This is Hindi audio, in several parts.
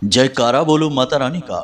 जयकारा बोलो माता रानी का।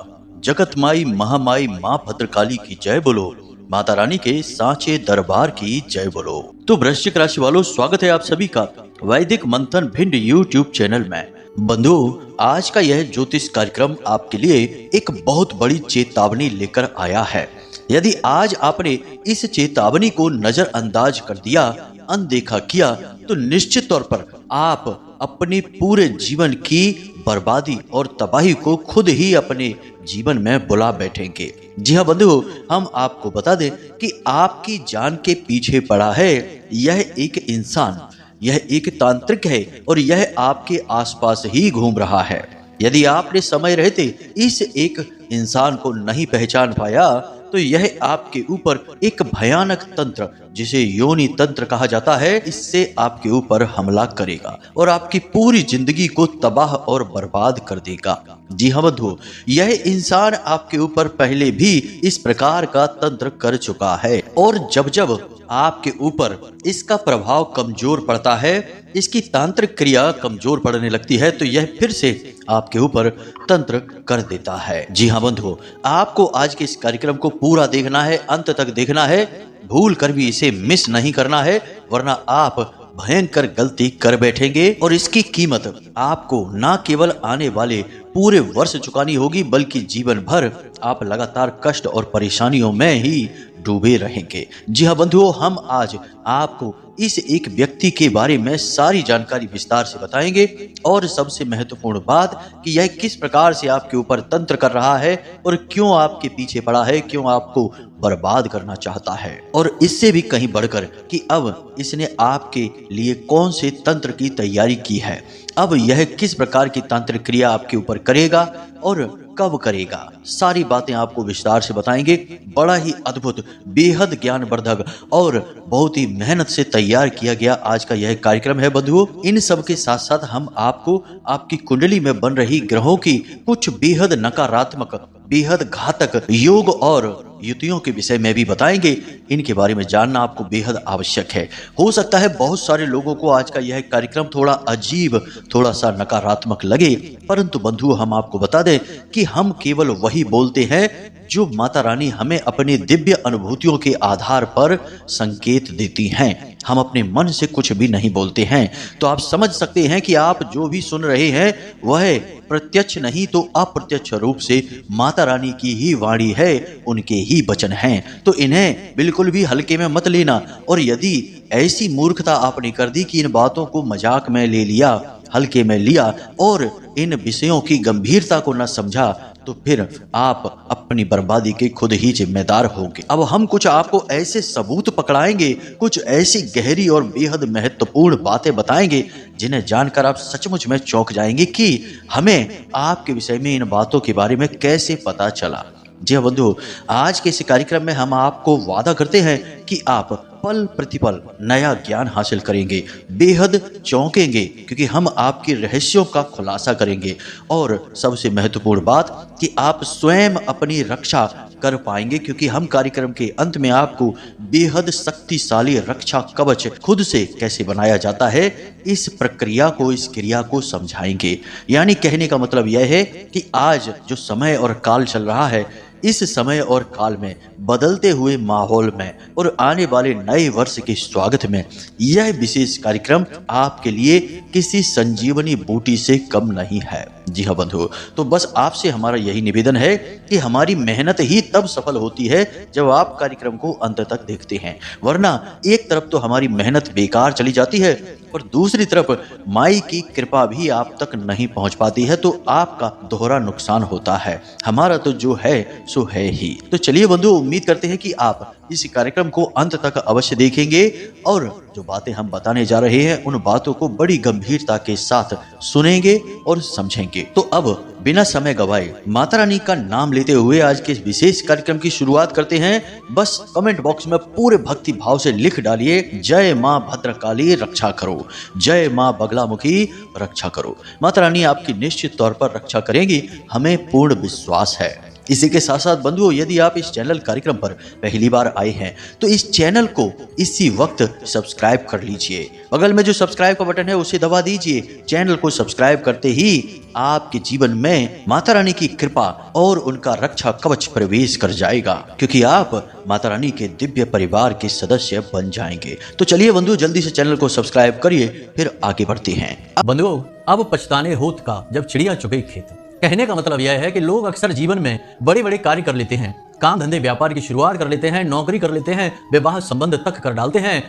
जगत माई महामाई माँ भद्रकाली की जय बोलो। माता रानी के सांचे दरबार की जय बोलो। तो वृश्चिक राशि वालों, स्वागत है आप सभी का वैदिक मंथन भिंड यूट्यूब चैनल में। बंधु, आज का यह ज्योतिष कार्यक्रम आपके लिए एक बहुत बड़ी चेतावनी लेकर आया है। यदि आज आपने इस चेतावनी को नजरअंदाज कर दिया, अनदेखा किया, तो निश्चित तौर पर आप अपने पूरे जीवन की बर्बादी और तबाही को खुद ही अपने जीवन में बुला बैठेंगे। जी हाँ बंधु, हम आपको बता दें कि आपकी जान के पीछे पड़ा है यह एक इंसान, यह एक तांत्रिक है और यह आपके आसपास ही घूम रहा है। यदि आपने समय रहते इस एक इंसान को नहीं पहचान पाया, तो यह आपके ऊपर एक भयानक तंत्र, जिसे योनि तंत्र कहा जाता है, इससे आपके ऊपर हमला करेगा और आपकी पूरी जिंदगी को तबाह और बर्बाद कर देगा। जी हाँ बंधु, यह इंसान आपके ऊपर पहले भी इस प्रकार का तंत्र कर चुका है और जब जब आपके ऊपर इसका प्रभाव कमजोर पड़ता है, इसकी तांत्रिक क्रिया कमजोर पड़ने लगती है, तो यह फिर से आपके ऊपर तंत्र कर देता है। जी हाँ बंधु, आपको आज के इस कार्यक्रम को पूरा देखना है, अंत तक देखना है, भूल कर भी इसे मिस नहीं करना है, वरना आप भयंकर गलती कर बैठेंगे और इसकी कीमत आपको न केवल आने वाले पूरे वर्ष चुकानी होगी, बल्कि जीवन भर आप लगातार कष्ट और परेशानियों में ही डूबे रहेंगे। जी हाँ बंधुओं, हम आज आपको इस एक व्यक्ति के बारे में सारी जानकारी विस्तार से बताएंगे और सबसे महत्वपूर्ण बात कि यह किस प्रकार से आपके ऊपर तंत्र कर रहा है और क्यों आपके पीछे पड़ा है, क्यों आपको बर्बाद करना चाहता है, और इससे भी कहीं बढ़कर कि अब इसने आपके लिए कौन से तंत्र की तैयारी की है, अब यह किस प्रकार की तांत्रिक क्रिया आपके ऊपर करेगा और कब करेगा, सारी बातें आपको विस्तार से बताएंगे। बड़ा ही अद्भुत, बेहद ज्ञानवर्धक और बहुत ही मेहनत से तैयार किया गया आज का यह कार्यक्रम है बंधुओं। इन सब के साथ साथ हम आपको आपकी कुंडली में बन रही ग्रहों की कुछ बेहद नकारात्मक, बेहद घातक योग और युतियों के विषय में भी बताएंगे। इनके बारे में जानना आपको बेहद आवश्यक है। हो सकता है बहुत सारे लोगों को आज का यह कार्यक्रम थोड़ा अजीब, थोड़ा सा नकारात्मक लगे, परंतु बंधु हम आपको बता दें कि हम केवल वही बोलते हैं जो माता रानी हमें अपने दिव्य अनुभूतियों के आधार पर संकेत देती हैं। हम अपने मन से कुछ भी नहीं बोलते हैं। तो आप समझ सकते हैं कि आप जो भी सुन रहे हैं वह प्रत्यक्ष नहीं तो अप्रत्यक्ष रूप से माता रानी की ही वाणी है, उनके ही वचन हैं। तो इन्हें बिल्कुल भी हल्के में मत लेना, और यदि ऐसी मूर्खता आपने कर दी कि इन बातों को मजाक में ले लिया, हल्के में लिया और इन विषयों की गंभीरता को न समझा, तो फिर आप अपनी बर्बादी के खुद ही जिम्मेदार होंगे। अब हम कुछ आपको ऐसे सबूत पकड़ाएंगे, कुछ ऐसी गहरी और बेहद महत्वपूर्ण बातें बताएंगे जिन्हें जानकर आप सचमुच में चौंक जाएंगे कि हमें आपके विषय में इन बातों के बारे में कैसे पता चला। जी हाँ बंधु, आज के इस कार्यक्रम में हम आपको वादा करते हैं कि आप पल प्रतिपल नया ज्ञान हासिल करेंगे, बेहद चौंकेंगे, क्योंकि हम आपके रहस्यों का खुलासा करेंगे और सबसे महत्वपूर्ण बात कि आप स्वयं अपनी रक्षा कर पाएंगे, क्योंकि हम कार्यक्रम के अंत में आपको बेहद शक्तिशाली रक्षा कवच खुद से कैसे बनाया जाता है, इस प्रक्रिया को, इस क्रिया को समझाएंगे। यानी कहने का मतलब यह है कि आज जो समय और काल चल रहा है, इस समय और काल में, बदलते हुए माहौल में और आने वाले नए वर्ष के स्वागत में यह विशेष कार्यक्रम आपके लिए किसी संजीवनी बूटी से कम नहीं है। जी हाँ बंधु, तो बस आपसे हमारा यही निवेदन है कि हमारी मेहनत ही तब सफल होती है जब आप कार्यक्रम को अंत तक देखते हैं, वरना एक तरफ तो हमारी मेहनत बेकार चली जाती है और दूसरी तरफ माई की कृपा भी आप तक नहीं पहुंच पाती है, तो आपका दोहरा नुकसान होता है। हमारा तो जो है सो है ही। तो चलिए बंधु, उम्मीद करते हैं कि आप इस कार्यक्रम को अंत तक अवश्य देखेंगे और जो बातें हम बताने जा रहे हैं उन बातों को बड़ी गंभीरता के साथ सुनेंगे और समझेंगे। तो अब बिना समय गवाए माता रानी का नाम लेते हुए आज के विशेष कार्यक्रम की शुरुआत करते हैं। बस कमेंट बॉक्स में पूरे भक्ति भाव से लिख डालिए, जय माँ भद्रकाली रक्षा करो, जय माँ बगलामुखी रक्षा करो। माता रानी आपकी निश्चित तौर पर रक्षा करेंगी, हमें पूर्ण विश्वास है। इसी के साथ साथ बंधुओं, यदि आप इस चैनल कार्यक्रम पर पहली बार आए हैं तो इस चैनल को इसी वक्त सब्सक्राइब कर लीजिए। बगल में जो सब्सक्राइब का बटन है उसे दबा दीजिए। चैनल को सब्सक्राइब करते ही आपके जीवन में माता रानी की कृपा और उनका रक्षा कवच प्रवेश कर जाएगा, क्योंकि आप माता रानी के दिव्य परिवार के सदस्य बन जाएंगे। तो चलिए बंधुओं, जल्दी से चैनल को सब्सक्राइब करिए, फिर आगे बढ़ते हैं। बंधुओं, अब पछताने होत का जब चिड़िया चुगे खेत। कहने का मतलब यह है कि लोग अक्सर जीवन में बड़े बड़े कार्य कर लेते हैं, काम धंधे व्यापार की शुरुआत कर लेते हैं, नौकरी कर लेते हैं, विवाह संबंध तक कर डालते हैं।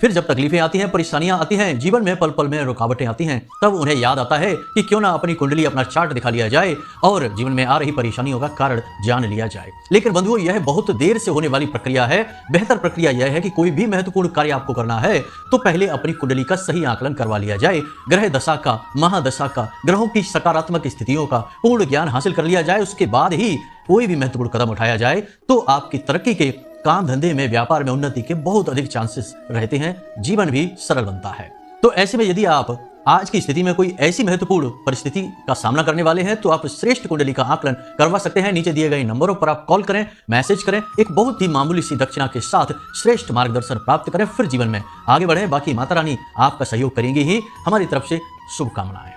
फिर जब तकलीफें आती हैं, परेशानियां आती हैं, जीवन में पल पल में रुकावटें आती हैं, तब उन्हें याद आता है कि क्यों ना अपनी कुंडली, अपना चार्ट दिखा लिया जाए और जीवन में आ रही परेशानियों का कारण जान लिया जाए। लेकिन बंधुओं, यह बहुत देर से होने वाली प्रक्रिया है। बेहतर प्रक्रिया यह है कि कोई भी महत्वपूर्ण कार्य आपको करना है तो पहले अपनी कुंडली का सही आकलन करवा लिया जाए। ग्रह दशा का, महादशा का, ग्रहों की सकारात्मक स्थितियों का पूर्ण ज्ञान हासिल कर लिया जाए। उसके बाद ही कोई भी महत्वपूर्ण कदम उठाया जाए तो आपकी तरक्की के, काम धंधे में, व्यापार में उन्नति के बहुत अधिक चांसेस रहते हैं, जीवन भी सरल बनता है। तो ऐसे में यदि आप आज की स्थिति में कोई ऐसी महत्वपूर्ण परिस्थिति का सामना करने वाले हैं तो आप श्रेष्ठ कुंडली का आकलन करवा सकते हैं। नीचे दिए गए नंबरों पर आप कॉल करें, मैसेज करें, एक बहुत ही मामूली सी दक्षिणा के साथ श्रेष्ठ मार्गदर्शन प्राप्त करें, फिर जीवन में आगे बढ़े। बाकी माता रानी आपका सहयोग करेंगी ही। हमारी तरफ से शुभकामनाएं।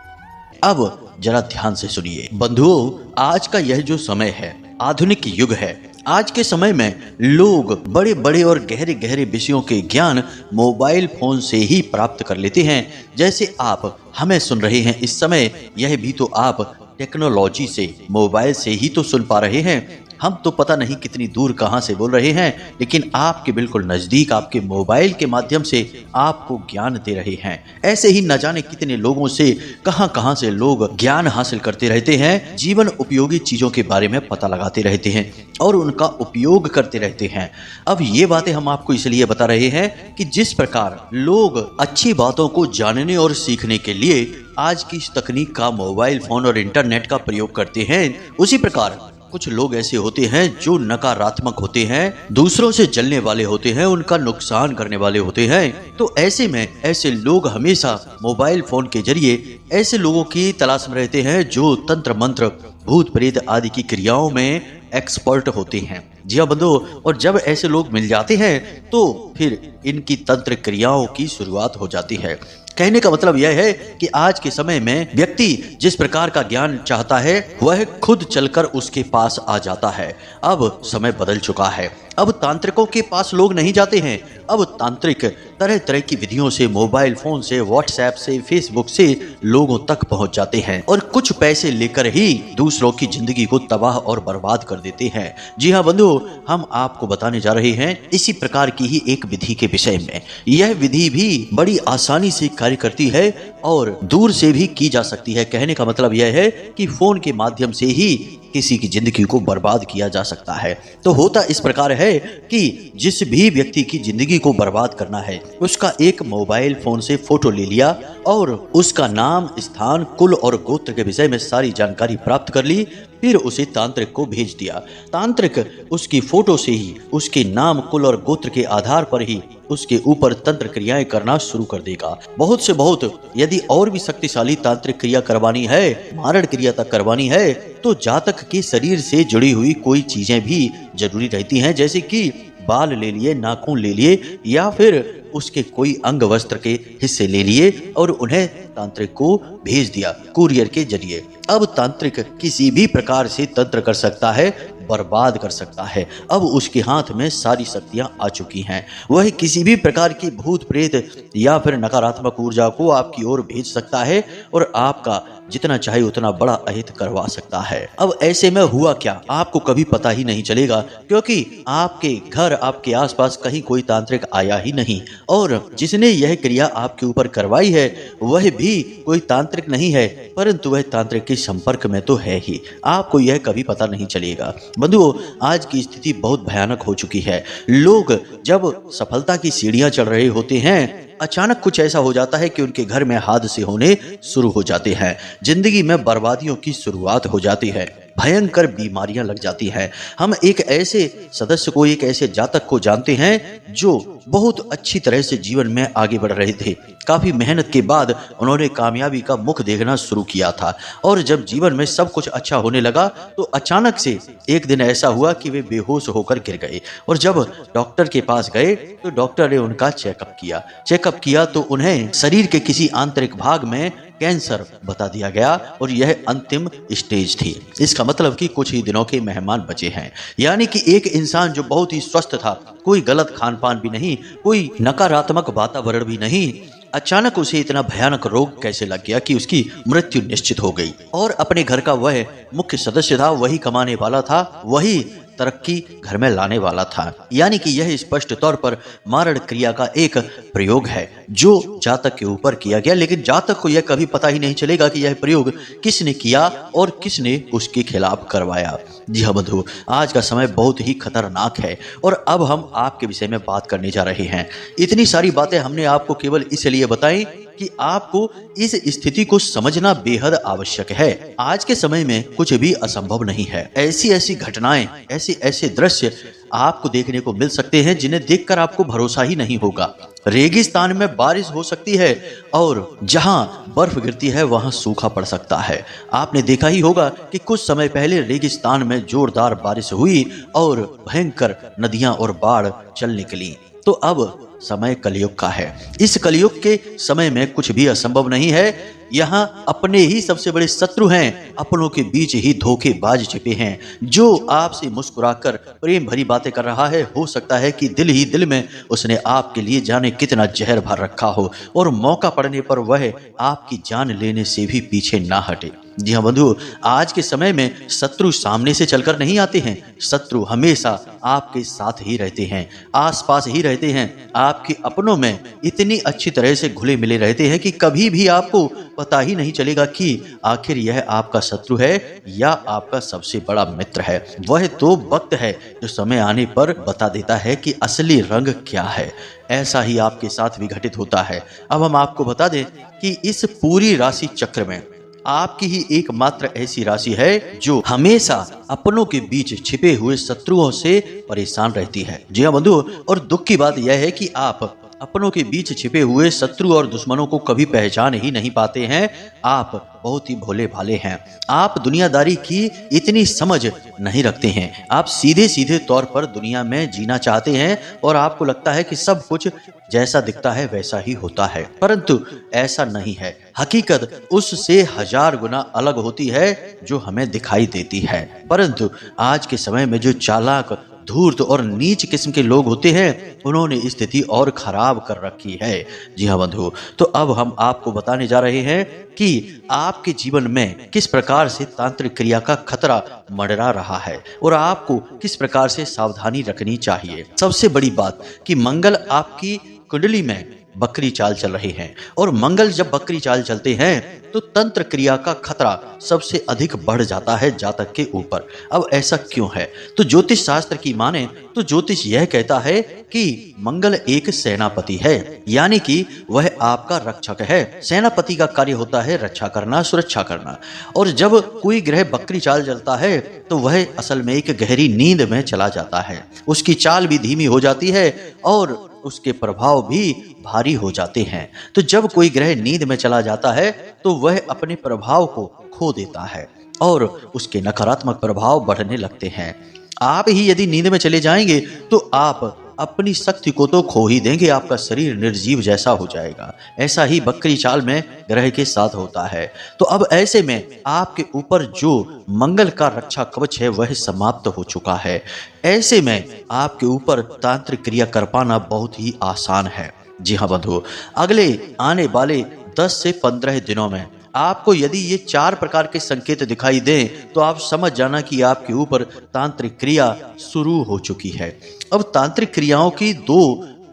अब जरा ध्यान से सुनिए बंधुओं, आज का यह जो समय है आधुनिक युग है। आज के समय में लोग बड़े बड़े और गहरे गहरे विषयों के ज्ञान मोबाइल फोन से ही प्राप्त कर लेते हैं। जैसे आप हमें सुन रहे हैं इस समय, यह भी तो आप टेक्नोलॉजी से, मोबाइल से ही तो सुन पा रहे हैं। हम तो पता नहीं कितनी दूर कहां से बोल रहे हैं, लेकिन आपके बिल्कुल नजदीक आपके मोबाइल के माध्यम से आपको ज्ञान दे रहे हैं। ऐसे ही न जाने कितने लोगों से कहां से लोग ज्ञान हासिल करते रहते हैं, जीवन उपयोगी चीजों के बारे में पता लगाते रहते हैं और उनका उपयोग करते रहते हैं। अब ये बातें हम आपको इसलिए बता रहे हैं कि जिस प्रकार लोग अच्छी बातों को जानने और सीखने के लिए आज की इस तकनीक का, मोबाइल फोन और इंटरनेट का प्रयोग करते हैं, उसी प्रकार कुछ लोग ऐसे होते हैं जो नकारात्मक होते हैं, दूसरों से जलने वाले होते हैं, उनका नुकसान करने वाले होते हैं। तो ऐसे में ऐसे लोग हमेशा मोबाइल फोन के जरिए ऐसे लोगों की तलाश में रहते हैं जो तंत्र मंत्र, भूत प्रेत आदि की क्रियाओं में एक्सपर्ट होते हैं। जी हाँ बंधुओं, और जब ऐसे लोग मिल जाते हैं तो फिर इनकी तंत्र क्रियाओं की शुरुआत हो जाती है। कहने का मतलब यह है कि आज के समय में व्यक्ति जिस प्रकार का ज्ञान चाहता है वह खुद चलकर उसके पास आ जाता है। अब समय बदल चुका है। अब तांत्रिकों के पास लोग नहीं जाते हैं। अब तांत्रिक तरह तरह की विधियों से, मोबाइल फोन से, व्हाट्सएप से, फेसबुक से लोगों तक पहुंच जाते हैं और कुछ पैसे लेकर ही दूसरों की जिंदगी को तबाह और बर्बाद कर देते हैं। जी हाँ बंधुओं, हम आपको बताने जा रहे हैं इसी प्रकार की ही एक विधि के विषय में। यह विधि भी बड़ी आसानी से कार्य करती है और दूर से भी की जा सकती है। कहने का मतलब यह है कि फोन के माध्यम से ही किसी की जिंदगी को बर्बाद किया जा सकता है। तो होता इस प्रकार है कि जिस भी व्यक्ति की जिंदगी को बर्बाद करना है उसका एक मोबाइल फोन से फोटो ले लिया और उसका नाम, स्थान, कुल और गोत्र के विषय में सारी जानकारी प्राप्त कर ली, फिर उसे तांत्रिक को भेज दिया। तांत्रिक उसकी फोटो से ही उसके नाम, कुल और गोत्र के आधार पर ही उसके ऊपर तंत्र क्रियाएं करना शुरू कर देगा। बहुत से बहुत यदि और भी शक्तिशाली तांत्रिक क्रिया करवानी है, मारण क्रिया तक करवानी है, तो जातक के शरीर से जुड़ी हुई कोई चीजें भी जरूरी रहती हैं, जैसे कि बाल ले लिए, नाखून ले लिए या फिर उसके कोई अंग वस्त्र के हिस्से ले लिए और उन्हें तांत्रिक को भेज दिया कुरियर के जरिए। अब तांत्रिक किसी भी प्रकार से तंत्र कर सकता है, बर्बाद कर सकता है। अब उसके हाथ में सारी शक्तियां आ चुकी हैं। वह किसी भी प्रकार की भूत प्रेत या फिर नकारात्मक ऊर्जा को आपकी ओर भेज सकता है और आपका जितना चाहे उतना बड़ा अहित करवा सकता है। अब ऐसे में हुआ क्या, आपको कभी पता ही नहीं चलेगा, क्योंकि आपके घर, आपके आसपास कहीं कोई तांत्रिक आया ही नहीं और जिसने यह क्रिया आपके ऊपर करवाई है वह भी कोई तांत्रिक नहीं है, परंतु वह तांत्रिक के संपर्क में तो है ही। आपको यह कभी पता नहीं चलेगा। बंधुओं, आज की स्थिति बहुत भयानक हो चुकी है। लोग जब सफलता की सीढ़ियां चढ़ रहे होते हैं, अचानक कुछ ऐसा हो जाता है कि उनके घर में हादसे होने शुरू हो जाते हैं, जिंदगी में बर्बादियों की शुरुआत हो जाती है। भयंकर बीमारियां लग जाती हैं। हम एक ऐसे सदस्य को, एक ऐसे जातक को जानते हैं जो बहुत अच्छी तरह से जीवन में आगे बढ़ रहे थे। काफी मेहनत के बाद उन्होंने कामयाबी का मुख देखना शुरू किया था और जब जीवन में सब कुछ अच्छा होने लगा तो अचानक से एक दिन ऐसा हुआ कि वे बेहोश होकर गिर गए। और जब डॉक्टर के पास गए तो डॉक्टर ने उनका चेकअप किया तो उन्हें शरीर के किसी आंतरिक भाग में कैंसर बता दिया गया और यह अंतिम स्टेज थी। इसका मतलब कि कुछ ही दिनों के मेहमान बचे हैं। यानी कि एक इंसान जो बहुत ही स्वस्थ था, कोई गलत खान पान भी नहीं, कोई नकारात्मक वातावरण भी नहीं, अचानक उसे इतना भयानक रोग कैसे लग गया कि उसकी मृत्यु निश्चित हो गई। और अपने घर का वह मुख्य सदस्य था, वही कमाने वाला था, वही तरक्की घर में लाने वाला था। यानी कि यह स्पष्ट तौर पर मारण क्रिया का एक प्रयोग है जो जातक के ऊपर किया गया, लेकिन जातक को यह कभी पता ही नहीं चलेगा कि यह प्रयोग किसने किया और किसने उसके खिलाफ करवाया। जी हाँ बंधु, आज का समय बहुत ही खतरनाक है और अब हम आपके विषय में बात करने जा रहे हैं। इतनी सारी बातें हमने आपको केवल इसलिए बताई कि आपको इस स्थिति को समझना बेहद आवश्यक है। आज के समय में कुछ भी असंभव नहीं है। ऐसी ऐसी घटनाएं, ऐसे ऐसे दृश्य आपको देखने को मिल सकते हैं जिन्हें देखकर आपको भरोसा ही नहीं होगा। रेगिस्तान में बारिश हो सकती है और जहां बर्फ गिरती है वहां सूखा पड़ सकता है। आपने देखा ही होगा कि कुछ समय पहले रेगिस्तान में जोरदार बारिश हुई और भयंकर नदियां और बाढ़ चल निकली। तो अब समय कलयुग का है। इस कलयुग के समय में कुछ भी असंभव नहीं है। यहाँ अपने ही सबसे बड़े शत्रु हैं, अपनों के बीच ही धोखेबाज छिपे हैं। जो आपसे मुस्कुराकर प्रेम भरी बातें कर रहा है, हो सकता है कि दिल ही दिल में उसने आपके लिए जाने कितना जहर भर रखा हो और मौका पड़ने पर वह आपकी जान लेने से भी पीछे ना हटे। जी हाँ बंधु, आज के समय में शत्रु सामने से चलकर नहीं आते हैं। शत्रु हमेशा आपके साथ ही रहते हैं, आसपास ही रहते हैं, आपके अपनों में इतनी अच्छी तरह से घुले मिले रहते हैं कि कभी भी आपको पता ही नहीं चलेगा कि आखिर यह आपका शत्रु है या आपका सबसे बड़ा मित्र है। वह तो वक्त है जो समय आने पर बता देता है कि असली रंग क्या है। ऐसा ही आपके साथ भी घटित होता है। अब हम आपको बता दें कि इस पूरी राशि चक्र में आपकी ही एकमात्र ऐसी राशि है जो हमेशा अपनों के बीच छिपे हुए शत्रुओं से परेशान रहती है। जी हाँ बंधु, और दुख की बात यह है कि आप अपनों के बीच छिपे हुए शत्रु और दुश्मनों को कभी पहचान ही नहीं पाते हैं। आप बहुत ही भोले भाले हैं। आप दुनियादारी की इतनी समझ नहीं रखते हैं। आप सीधे सीधे तौर पर दुनिया में जीना चाहते हैं और आपको लगता है कि सब कुछ जैसा दिखता है वैसा ही होता है, परंतु ऐसा नहीं है। हकीकत उससे 1000 गुना अलग होती है जो हमें दिखाई देती है। परंतु आज के समय में जो चालाक, धूर्त और नीच किस्म के लोग होते हैं, उन्होंने स्थिति और खराब कर रखी है। जी हाँ बंधु, तो अब हम आपको बताने जा रहे हैं कि आपके जीवन में किस प्रकार से तांत्रिक क्रिया का खतरा मंडरा रहा है और आपको किस प्रकार से सावधानी रखनी चाहिए। सबसे बड़ी बात कि मंगल आपकी कुंडली में बकरी चाल चल रहे हैं और मंगल जब बकरी चाल चलते हैं तो तंत्र क्रिया का खतरा सबसे अधिक बढ़ जाता है जातक के ऊपर। अब ऐसा क्यों है? तो ज्योतिष शास्त्र की माने तो ज्योतिष यह कहता है कि मंगल एक सेनापति है, यानी कि वह आपका रक्षक है। सेनापति का कार्य होता है रक्षा करना, सुरक्षा करना। और जब कोई ग्रह बकरी चाल चलता है तो वह असल में एक गहरी नींद में चला जाता है। उसकी चाल भी धीमी हो जाती है और उसके प्रभाव भी भारी हो जाते हैं। तो जब कोई ग्रह नींद में चला जाता है तो वह अपने प्रभाव को खो देता है और उसके नकारात्मक प्रभाव बढ़ने लगते हैं। आप ही यदि नींद में चले जाएंगे तो आप अपनी शक्ति को तो खो ही देंगे, आपका शरीर निर्जीव जैसा हो जाएगा। ऐसा ही बकरी चाल में ग्रह के साथ होता है। तो अब ऐसे में आपके ऊपर जो मंगल का रक्षा कवच है वह समाप्त हो चुका है। ऐसे में आपके ऊपर तांत्रिक क्रिया कर पाना बहुत ही आसान है। जी हाँ बंधु, अगले आने वाले 10 से 15 दिनों में आपको यदि ये 4 प्रकार के संकेत दिखाई दें तो आप समझ जाना कि आपके ऊपर तांत्रिक क्रिया शुरू हो चुकी है। अब तांत्रिक क्रियाओं की 2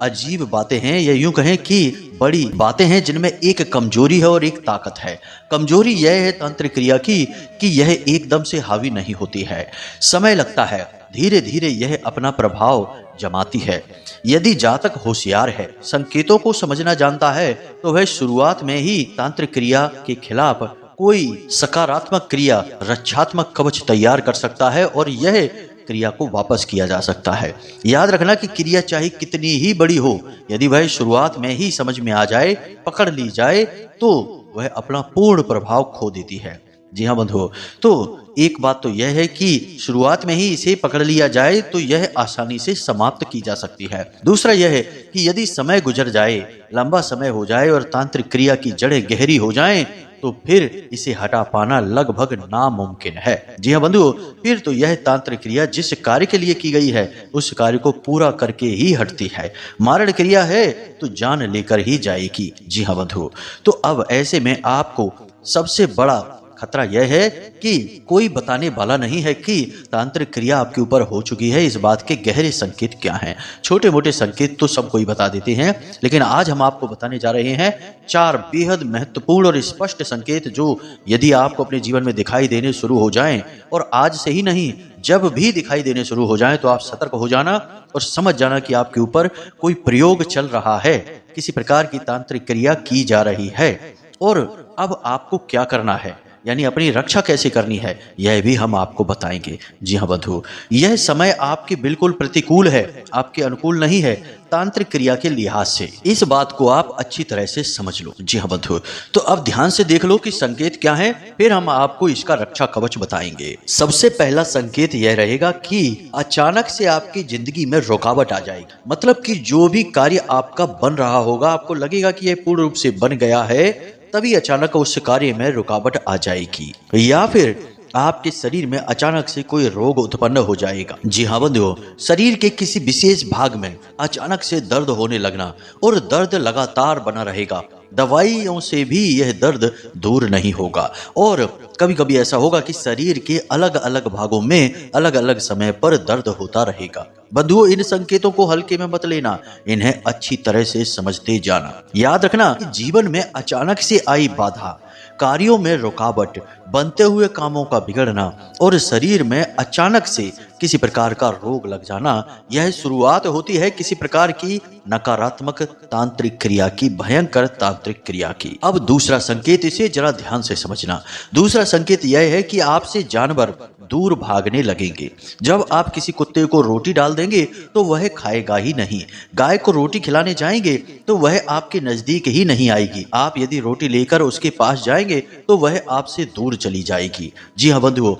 अजीब बातें हैं, या यूं कहें कि बड़ी बातें हैं, जिनमें एक कमजोरी है और एक ताकत है। कमजोरी यह है तांत्रिक क्रिया की कि यह एकदम से हावी नहीं होती है, समय लगता है, धीरे धीरे यह अपना प्रभाव जमाती है। यदि जातक होशियार है, संकेतों को समझना जानता है, तो वह शुरुआत में ही तांत्रिक क्रिया के खिलाफ कोई सकारात्मक क्रिया रक्षात्मक कवच तैयार कर सकता है और यह क्रिया को वापस किया जा सकता है। याद रखना कि क्रिया चाहे कितनी ही बड़ी हो, यदि वह शुरुआत में ही समझ में आ जाए, पकड़ ली जाए, तो वह अपना पूर्ण प्रभाव खो देती है। जी हाँ बंधुओं, तो एक बात तो यह है कि शुरुआत में ही इसे पकड़ लिया जाए तो यह आसानी से समाप्त की जा सकती है। दूसरा यह है कि यदि समय गुजर जाए, लंबा समय हो जाए और तांत्रिक क्रिया की जड़ें गहरी हो जाएं, तो फिर इसे हटा पाना लगभग नामुमकिन है। जी हाँ बंधुओं, फिर तो यह तांत्रिक क्रिया जिस कार्य के लिए की गई है उस कार्य को पूरा करके ही हटती है। मारण क्रिया है तो जान लेकर ही जाएगी। जी हाँ बंधुओं, तो अब ऐसे में आपको सबसे बड़ा खतरा यह है कि कोई बताने वाला नहीं है कि तांत्रिक क्रिया आपके ऊपर हो चुकी है। इस बात के गहरे संकेत क्या हैं? छोटे मोटे संकेत तो सब कोई बता देते हैं, लेकिन आज हम आपको बताने जा रहे हैं 4 बेहद महत्वपूर्ण और स्पष्ट संकेत जो यदि आपको अपने जीवन में दिखाई देने शुरू हो जाएं, और आज से ही नहीं, जब भी दिखाई देने शुरू हो जाएं, तो आप सतर्क हो जाना और समझ जाना कि आपके ऊपर कोई प्रयोग चल रहा है, किसी प्रकार की तांत्रिक क्रिया की जा रही है। और अब आपको क्या करना है, यानी अपनी रक्षा कैसे करनी है, यह भी हम आपको बताएंगे। जी हाँ बंधु, यह समय आपके बिल्कुल प्रतिकूल है, आपके अनुकूल नहीं है तांत्रिक क्रिया के लिहाज से। इस बात को आप अच्छी तरह से समझ लो। जी हाँ बंधु, तो अब ध्यान से देख लो कि संकेत क्या है, फिर हम आपको इसका रक्षा कवच बताएंगे। सबसे पहला संकेत यह रहेगा कि अचानक से आपकी जिंदगी में रुकावट आ जाएगी। मतलब कि जो भी कार्य आपका बन रहा होगा, आपको लगेगा कि यह पूर्ण रूप से बन गया है, तभी अचानक उस कार्य में रुकावट आ जाएगी। या फिर आपके शरीर में अचानक से कोई रोग उत्पन्न हो जाएगा। जी हाँ बंधुओं, शरीर के किसी विशेष भाग में अचानक से दर्द होने लगना, और दर्द लगातार बना रहेगा। दवाइयों से भी यह दर्द दूर नहीं होगा। और कभी कभी ऐसा होगा कि शरीर के अलग अलग भागों में अलग अलग समय पर दर्द होता रहेगा। बंधुओं, इन संकेतों को हल्के में मत लेना, इन्हें अच्छी तरह से समझते जाना। याद रखना कि जीवन में अचानक से आई बाधा, कार्यों में रुकावट, बनते हुए कामों का बिगड़ना और शरीर में अचानक से किसी प्रकार का रोग लग जाना, यह शुरुआत होती है किसी प्रकार की नकारात्मक तांत्रिक क्रिया की, भयंकर तांत्रिक क्रिया की। अब दूसरा संकेत, इसे जरा ध्यान से समझना। दूसरा संकेत यह है कि आपसे जानवर दूर भागने लगेंगे। जब आप किसी कुत्ते को रोटी डाल देंगे तो वह खाएगा ही नहीं। गाय को रोटी खिलाने जाएंगे तो वह आपके नजदीक ही नहीं आएगी। आप यदि रोटी लेकर उसके पास जाएंगे तो वह आपसे दूर चली जाएगी। जी हाँ बंधुओं,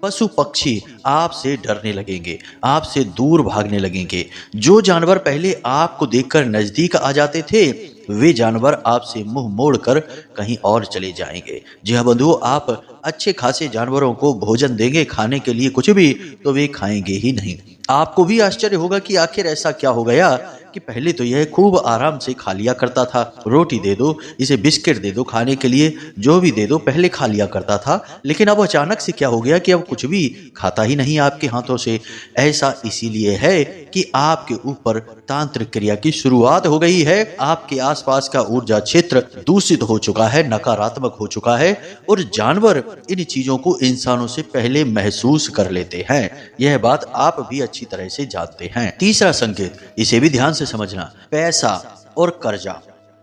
पशु पक्षी आपसे डरने लगेंगे, आपसे दूर भागने लगेंगे। जो जानवर पहले आपको देखकर नजदीक आ जाते थे, वे जानवर आपसे मुंह मोड़कर कहीं और चले जाएंगे। जी हाँ बंधुओं, आप अच्छे खासे जानवरों को भोजन देंगे, खाने के लिए कुछ भी, तो वे खाएंगे ही नहीं। आपको भी आश्चर्य होगा कि आखिर ऐसा क्या हो गया कि पहले तो यह खूब आराम से खा लिया करता था। रोटी दे दो, इसे बिस्किट दे दो खाने के लिए, जो भी दे दो पहले खा लिया करता था, लेकिन अब अचानक से क्या हो गया कि अब कुछ भी खाता ही नहीं आपके हाथों से। ऐसा इसीलिए है कि आपके ऊपर तांत्रिक क्रिया की शुरुआत हो गई है। आपके आसपास का ऊर्जा क्षेत्र दूषित हो चुका है, नकारात्मक हो चुका है, और जानवर इन चीजों को इंसानों से पहले महसूस कर लेते हैं। यह बात आप भी अच्छी तरह से जानते हैं। तीसरा संकेत, इसे भी ध्यान से समझना, पैसा और कर्जा।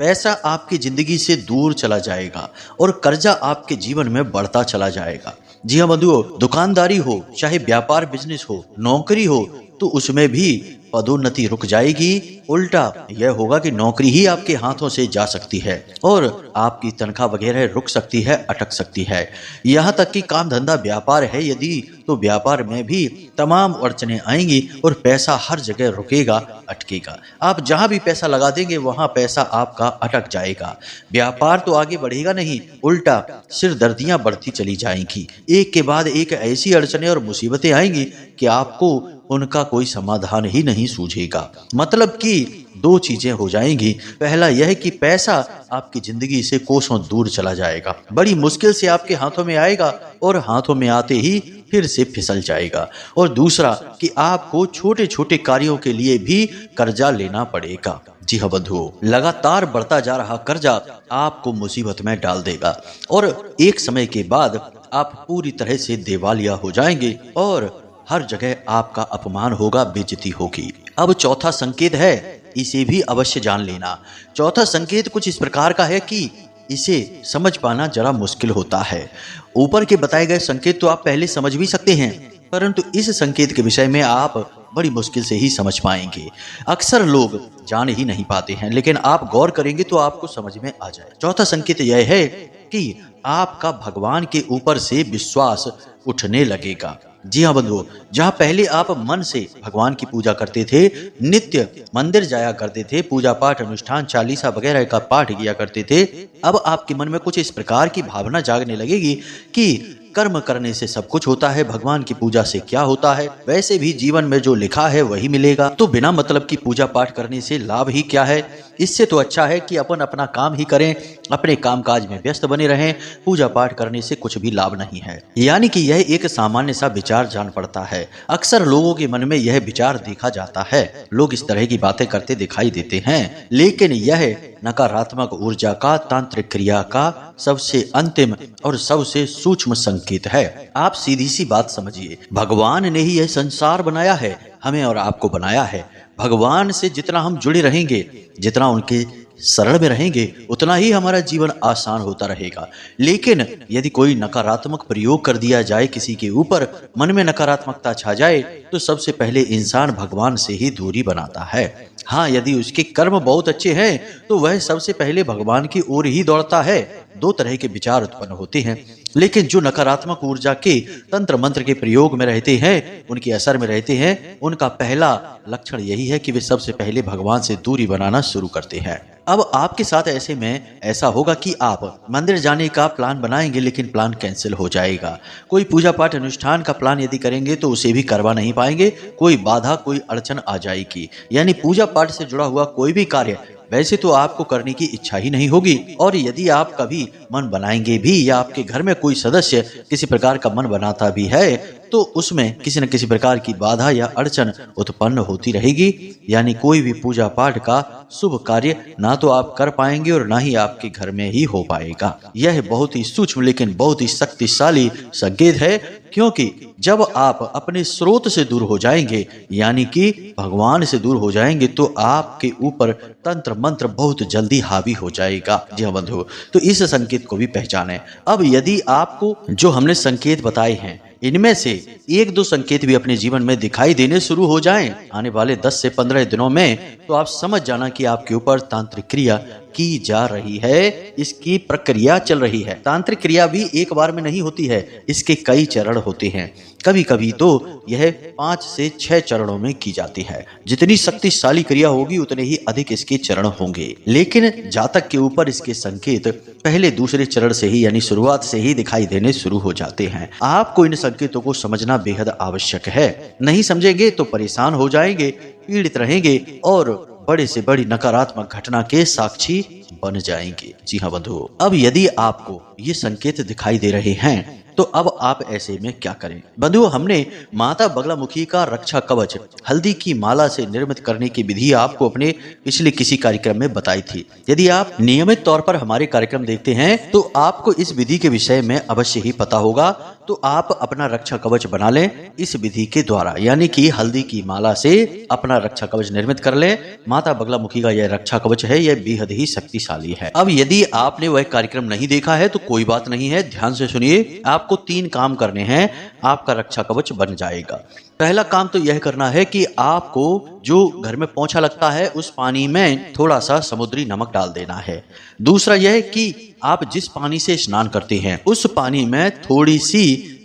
पैसा आपकी जिंदगी से दूर चला जाएगा और कर्जा आपके जीवन में बढ़ता चला जाएगा। जी हाँ बंधुओं, दुकानदारी हो, चाहे व्यापार बिजनेस हो, नौकरी हो, तो उसमें भी पदोन्नति रुक जाएगी। उल्टा यह होगा कि नौकरी ही आपके हाथों से जा सकती है और आपकी तनख्वाह वगैरह रुक सकती है, अटक सकती है। यहाँ तक कि काम धंधा व्यापार है यदि, तो व्यापार में भी तमाम अड़चने आएंगी और पैसा हर जगह रुकेगा, अटकेगा। आप जहाँ भी पैसा लगा देंगे वहाँ पैसा आपका अटक जाएगा। व्यापार तो आगे बढ़ेगा नहीं, उल्टा सिरदर्दियां बढ़ती चली जाएंगी। एक के बाद एक ऐसी अड़चने और मुसीबतें आएंगी कि आपको उनका कोई समाधान ही नहीं सूझेगा। मतलब कि दो चीजें हो जाएंगी। पहला यह कि पैसा आपकी जिंदगी से कोसों दूर चला जाएगा, बड़ी मुश्किल से आपके हाथों में आएगा और हाथों में आते ही फिर से फिसल जाएगा। और दूसरा कि आपको छोटे छोटे कार्यों के लिए भी कर्जा लेना पड़ेगा। जी हाँ बंधुओं, लगातार बढ़ता जा रहा कर्जा आपको मुसीबत में डाल देगा और एक समय के बाद आप पूरी तरह से दिवालिया हो जाएंगे और हर जगह आपका अपमान होगा, बेइज्जती होगी। अब चौथा संकेत है, इसे भी अवश्य जान लेना। चौथा संकेत कुछ इस प्रकार का है कि इसे समझ पाना जरा मुश्किल होता है। ऊपर के बताए गए संकेत तो आप पहले समझ भी सकते हैं, परंतु इस संकेत के विषय में आप बड़ी मुश्किल से ही समझ पाएंगे। अक्सर लोग जान ही नहीं पाते हैं, लेकिन आप गौर करेंगे तो आपको समझ में आ जाए। चौथा संकेत यह है कि आपका भगवान के ऊपर से विश्वास उठने लगेगा। जी हाँ बंधुओं, जहाँ पहले आप मन से भगवान की पूजा करते थे, नित्य मंदिर जाया करते थे, पूजा पाठ अनुष्ठान चालीसा वगैरह का पाठ किया करते थे, अब आपके मन में कुछ इस प्रकार की भावना जागने लगेगी कि कर्म करने से सब कुछ होता है, भगवान की पूजा से क्या होता है, वैसे भी जीवन में जो लिखा है वही मिलेगा, तो बिना मतलब की पूजा पाठ करने से लाभ ही क्या है। इससे तो अच्छा है कि अपन अपना काम ही करें, अपने कामकाज में व्यस्त बने रहें, पूजा पाठ करने से कुछ भी लाभ नहीं है। यानी कि यह एक सामान्य सा विचार जान पड़ता है। अक्सर लोगों के मन में यह विचार देखा जाता है, लोग इस तरह की बातें करते दिखाई देते हैं, लेकिन यह नकारात्मक ऊर्जा का, तांत्रिक क्रिया का सबसे अंतिम और सबसे सूक्ष्म संकेत है। आप सीधी सी बात समझिए, भगवान ने ही यह संसार बनाया है, हमें और आपको बनाया है। भगवान से जितना हम जुड़े रहेंगे, जितना उनके शरण में रहेंगे, उतना ही हमारा जीवन आसान होता रहेगा। लेकिन यदि कोई नकारात्मक प्रयोग कर दिया जाए, किसी के ऊपर मन में नकारात्मकता छा जाए, तो सबसे पहले इंसान भगवान से ही दूरी बनाता है। हाँ, यदि उसके कर्म बहुत अच्छे हैं तो वह सबसे पहले भगवान की ओर ही दौड़ता है। दो तरह के विचार उत्पन्न होते हैं, लेकिन जो नकारात्मक ऊर्जा के तंत्र मंत्र के प्रयोग में रहते हैं, उनके असर में रहते हैं, उनका पहला लक्षण यही है कि वे सबसे पहले भगवान से दूरी बनाना शुरू करते हैं। अब आपके साथ ऐसे में ऐसा होगा कि आप मंदिर जाने का प्लान बनाएंगे, लेकिन प्लान कैंसिल हो जाएगा। कोई पूजा पाठ अनुष्ठान का प्लान यदि करेंगे तो उसे भी करवा नहीं पाएंगे, कोई बाधा, कोई अड़चन आ जाएगी। यानी पूजा पाठ से जुड़ा हुआ कोई भी कार्य वैसे तो आपको करने की इच्छा ही नहीं होगी, और यदि आप कभी मन बनाएंगे भी, या आपके घर में कोई सदस्य किसी प्रकार का मन बनाता भी है, तो उसमें किसी न किसी प्रकार की बाधा या अड़चन उत्पन्न होती रहेगी। यानी कोई भी पूजा पाठ का शुभ कार्य ना तो आप कर पाएंगे और ना ही आपके घर में ही हो पाएगा। यह बहुत ही सूक्ष्म लेकिन बहुत ही शक्तिशाली संकेत है, क्योंकि जब आप अपने स्रोत से दूर हो जाएंगे, यानी कि भगवान से दूर हो जाएंगे, तो आपके ऊपर तंत्र मंत्र बहुत जल्दी हावी हो जाएगा। जी हाँ बंधुओं, तो इस संकेत को भी पहचानें। अब यदि आपको जो हमने संकेत बताए हैं, इनमें से एक दो संकेत भी अपने जीवन में दिखाई देने शुरू हो जाएं आने वाले 10 से 15 दिनों में, तो आप समझ जाना कि आपके ऊपर तांत्रिक क्रिया की जा रही है, इसकी प्रक्रिया चल रही है। तांत्रिक क्रिया भी एक बार में नहीं होती है, इसके कई चरण होते हैं। कभी कभी तो यह 5 से 6 चरणों में की जाती है। जितनी शक्तिशाली क्रिया होगी उतने ही अधिक इसके चरण होंगे, लेकिन जातक के ऊपर इसके संकेत पहले दूसरे चरण से ही, यानी शुरुआत से ही दिखाई देने शुरू हो जाते हैं। आपको इन संकेतों को समझना बेहद आवश्यक है। नहीं समझेंगे तो परेशान हो जाएंगे, पीड़ित रहेंगे और बड़े से बड़ी नकारात्मक घटना के साक्षी बन जाएंगे। जी हाँ बंधुओं, अब यदि आपको ये संकेत दिखाई दे रहे हैं तो अब आप ऐसे में क्या करें। बंधुओं, हमने माता बगलामुखी का रक्षा कवच हल्दी की माला से निर्मित करने की विधि आपको अपने पिछले किसी कार्यक्रम में बताई थी। यदि आप नियमित तौर पर हमारे कार्यक्रम देखते हैं तो आपको इस विधि के विषय में अवश्य ही पता होगा। तो आप अपना रक्षा कवच बना लें इस विधि के द्वारा, यानी कि हल्दी की माला से अपना रक्षा कवच निर्मित कर लें। माता बगलामुखी का यह रक्षा कवच है, यह बेहद ही शक्तिशाली है। अब यदि आपने वह कार्यक्रम नहीं देखा है तो कोई बात नहीं है, ध्यान से सुनिए। आपको 3 काम करने हैं, आपका रक्षा कवच बन जाएगा। पहला काम तो यह करना है कि आपको जो घर में पोंछा लगता है उस पानी में थोड़ा सा समुद्री नमक डाल देना है। दूसरा यह कि आप जिस पानी से स्नान करते हैं उस पानी में थोड़ी सी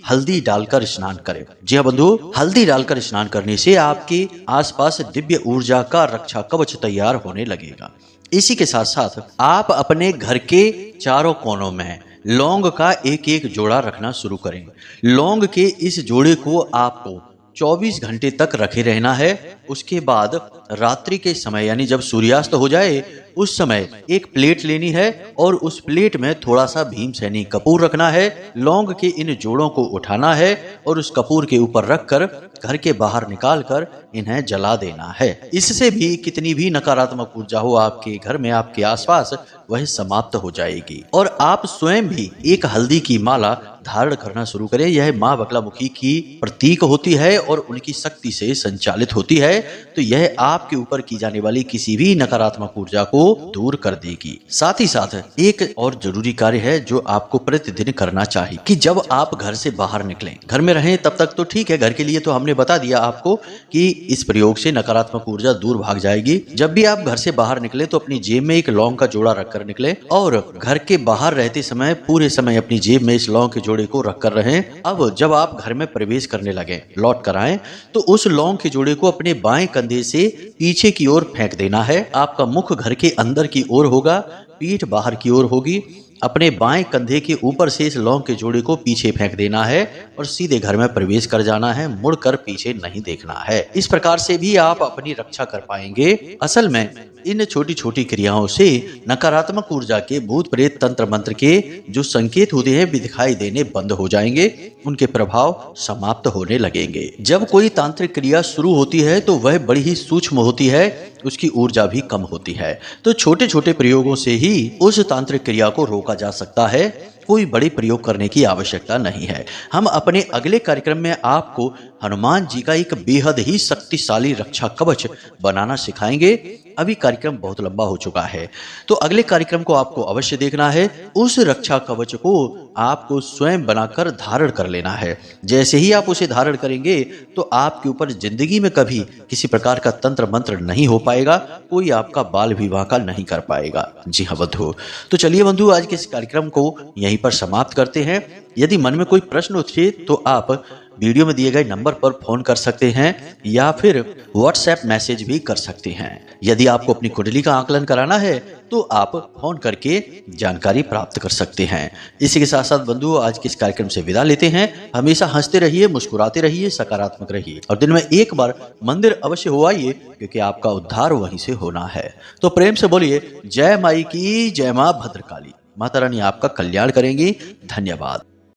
हल्दी डालकर स्नान करें। जी हाँ बंधु, हल्दी डालकर स्नान करने से आपके आसपास दिव्य ऊर्जा का रक्षा कवच तैयार होने लगेगा। इसी के साथ साथ आप अपने घर के चारों कोनों में लौंग का एक एक जोड़ा रखना शुरू करें। लौंग के इस जोड़े को आपको 24 घंटे तक रखे रहना है। उसके बाद रात्रि के समय, यानी जब सूर्यास्त हो जाए उस समय एक प्लेट लेनी है और उस प्लेट में थोड़ा सा भीमसेनी कपूर रखना है। लौंग के इन जोड़ों को उठाना है और उस कपूर के ऊपर रखकर घर के बाहर निकालकर इन्हें जला देना है। इससे भी कितनी भी नकारात्मक ऊर्जा हो आपके घर में, आपके आसपास, वह समाप्त हो जाएगी। और आप स्वयं भी एक हल्दी की माला धारण करना शुरू करें। यह माँ बगलामुखी की प्रतीक होती है और उनकी शक्ति से संचालित होती है, तो यह आपके ऊपर की जाने वाली किसी भी नकारात्मक ऊर्जा को दूर कर देगी। साथ ही साथ एक और जरूरी कार्य है जो आपको प्रतिदिन करना चाहिए कि जब आप घर से बाहर निकलें, घर में रहें तब तक तो ठीक है, घर के लिए तो हमने बता दिया आपको कि इस प्रयोग से नकारात्मक ऊर्जा दूर भाग जाएगी। जब भी आप घर से बाहर निकले तो अपनी जेब में एक लौंग का जोड़ा रखकर निकले और घर के बाहर रहते समय पूरे समय अपनी जेब में इस लौंग के जोड़े को रखकर रहें। अब जब आप घर में प्रवेश करने लगे, लौट कर आए, तो उस लौंग के जोड़े को अपने बाएं कंधे से पीछे की ओर फेंक देना है। आपका मुख घर के अंदर की ओर होगा, पीठ बाहर की ओर होगी। अपने बाएं कंधे के ऊपर से इस लौंग के जोड़े को पीछे फेंक देना है और सीधे घर में प्रवेश कर जाना है, मुड़कर पीछे नहीं देखना है। इस प्रकार से भी आप अपनी रक्षा कर पाएंगे। असल में इन छोटी छोटी क्रियाओं से नकारात्मक ऊर्जा के भूत प्रेत तंत्र मंत्र के जो संकेत होते हैं वे दिखाई देने बंद हो जाएंगे, उनके प्रभाव समाप्त होने लगेंगे। जब कोई तांत्रिक क्रिया शुरू होती है तो वह बड़ी ही सूक्ष्म होती है, उसकी ऊर्जा भी कम होती है, तो छोटे छोटे प्रयोगों से ही उस तांत्रिक क्रिया को रोका जा सकता है। कोई बड़े प्रयोग करने की आवश्यकता नहीं है। हम अपने अगले कार्यक्रम में आपको हनुमान जी का एक बेहद ही शक्तिशाली रक्षा कवच बनाना सिखाएंगे। अभी कार्यक्रम बहुत लंबा हो चुका है, तो अगले कार्यक्रम को आपको अवश्य देखना है। उस रक्षा कवच को आपको स्वयं बनाकर धारण कर लेना है। जैसे ही आप उसे धारण करेंगे तो आपके ऊपर जिंदगी में कभी किसी प्रकार का तंत्र मंत्र नहीं हो पाएगा, कोई आपका बाल विवाह का नहीं कर पाएगा। जी हाँ बंधु, तो चलिए बंधु, आज के इस कार्यक्रम को यहीं पर समाप्त करते हैं। यदि मन में कोई प्रश्न उठे तो आप वीडियो में दिए गए नंबर पर फोन कर सकते हैं या फिर व्हाट्सएप मैसेज भी कर सकते हैं। यदि आपको अपनी कुंडली का आकलन कराना है तो आप फोन करके जानकारी प्राप्त कर सकते हैं। इसी के साथ साथ बंधु, आज के इस कार्यक्रम से विदा लेते हैं। हमेशा हंसते रहिए, मुस्कुराते रहिए, सकारात्मक रहिए और दिन में एक बार मंदिर अवश्य हो आइए, क्योंकि आपका उद्धार वहीं से होना है। तो प्रेम से बोलिए जय माई की जय, मां भद्रकाली। माता रानी आपका कल्याण करेंगी। धन्यवाद।